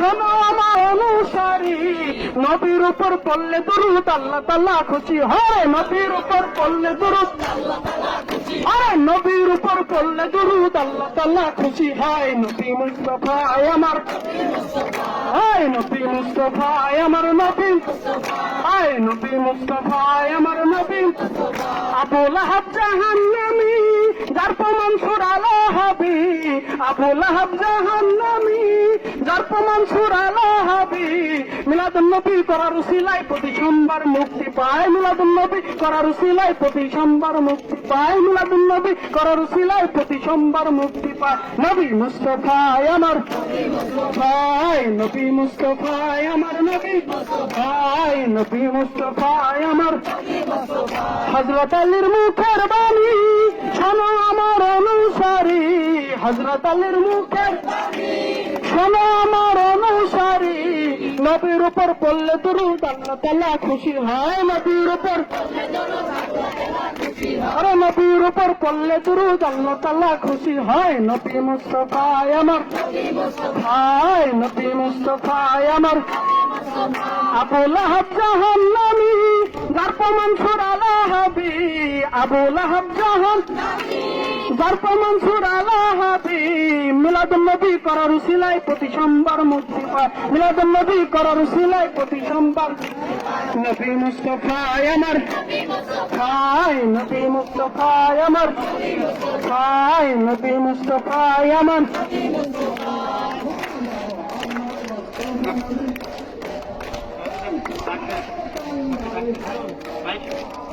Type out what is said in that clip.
শোনো আমার অনুসারী, নবীর উপর পড়লে দুরূদ আল্লাহ তাআলা খুশি হয়। নবীর উপর পড়লে দুরূদ, আরে নবীর উপর পড়লে দুরূদ আল্লাহ তাআলা খুশি হয়। নবী মুস্তাফা আমার, আয় নবী মুস্তাফা আমার নবী, আয় নবী মুস্তাফা আমার নবী। আবু লাহাব জাহান্নামী, যার প্রমাণ সূরা লাহাবী। আবু লাহাব জাহান্নামী, যার প্রমাণ সূরা লাহাবী। মিলাদুন নবী করার উসিলায় প্রতি সোমবার মুক্তি পায়। মিলাদুন নবী করার উসিলায় প্রতি সোমবার মুক্তি পায়। মিলাদুন নবী করার উসিলায় প্রতি সোমবার মুক্তি পায়। নবী মুস্তাফা আমার, আয় নবী মুস্তাফা আমার নবী, আয় নবী মুস্তাফা আমার। হযরত আলীর মুখের বাণী শোনো আমার অনুসারী, হযরত আলীর মুখের শোনো আমার অনুসারী। নবীর উপর পড়লে দুরূদ আল্লাহ তাআলা খুশি হয়। নবীর উপর, আরে নবীর উপর পড়লে দুরূদ আল্লাহ তাআলা খুশি হয়। নবী মুস্তাফা আমার, আয় নবী মুস্তাফা আমার। আবু লাহাব জাহান্নামী, যার প্রমাণ সূরা লাহাবী। আবু লাহাব জাহান্নামী, যার প্রমাণ সূরা লাহাবী। মিলাদুন নবী করার উসিলায় প্রতি সোমবার মুক্তি পায়। মিলাদুন নবী করার উসিলায় প্রতি সোমবার। নবী মুস্তাফা আমার, আয় নবী মুস্তাফা আমার, আয় নবী মুস্তাফা আমার। Thank you.